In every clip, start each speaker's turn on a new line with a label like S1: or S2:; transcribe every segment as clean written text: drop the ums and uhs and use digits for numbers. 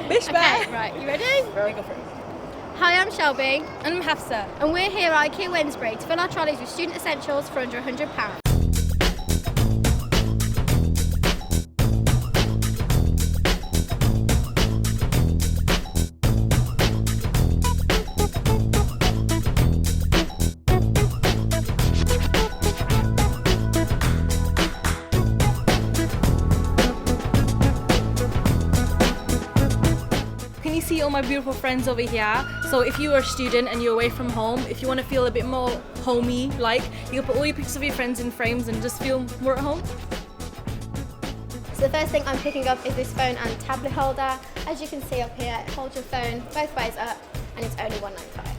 S1: Bish
S2: Okay, right, you ready?
S1: Yeah, go for it.
S2: Hi, I'm Shelby.
S1: And I'm Hafsa.
S2: And we're here at IKEA Wednesbury to fill our trolleys with student essentials for under £100.
S1: Can you see all my beautiful friends over here? So if you are a student and you're away from home, if you want to feel a bit more homey, like, you can put all your pictures of your friends in frames and just feel more at home.
S2: So the first thing I'm picking up is this phone and tablet holder. As you can see up here, it holds your phone both ways up and it's only £1.95.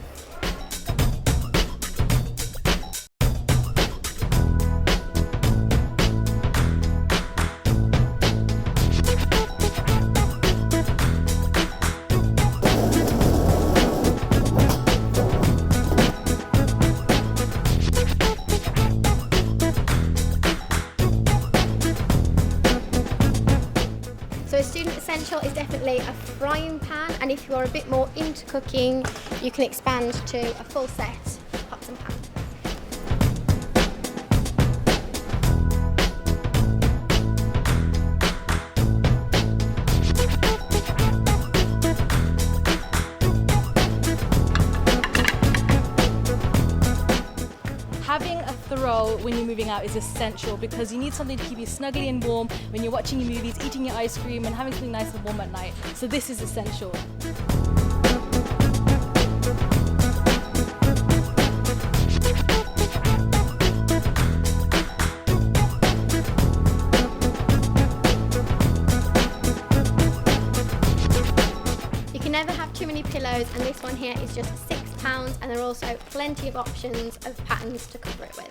S2: So a student essential is definitely a frying pan, and if you are a bit more into cooking, you can expand to a full set of pots and pans.
S1: Having a throw when you're moving out is essential because you need something to keep you snuggly and warm when you're watching your movies, eating your ice cream and having something nice and warm at night. So this is essential.
S2: You can never have too many pillows, and this one here is just £6, and there are also plenty of options of patterns to cover it with.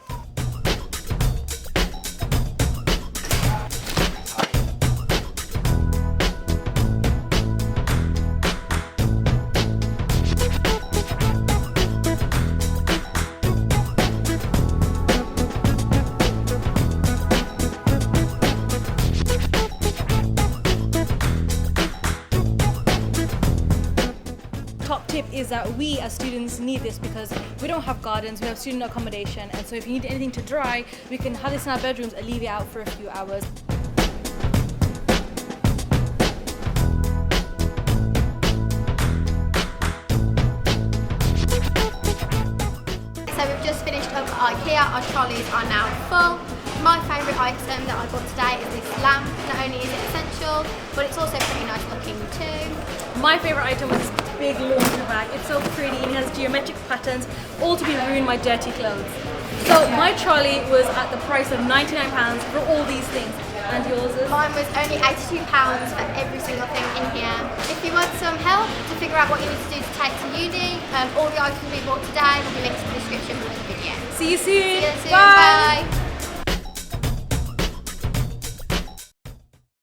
S1: Top tip is that we as students need this because we don't have gardens, we have student accommodation, and so if you need anything to dry, we can have this in our bedrooms and leave it out for a few hours.
S2: So we've just finished up at IKEA, our trolleys are now full. My favourite item that I bought today is this lamp. Not only is it essential, but it's also pretty nice looking too.
S1: My favourite item was this big laundry bag. It's so pretty and it has geometric patterns, all to be ruined my dirty clothes. So my trolley was at the price of £99 for all these things. And yours is?
S2: Mine was only £82 for every single thing in here. If you want some help to figure out what you need to do to take to uni, all the items we bought today will be linked in the description below the video.
S1: See you soon.
S2: See you soon.
S1: Bye.
S2: Bye.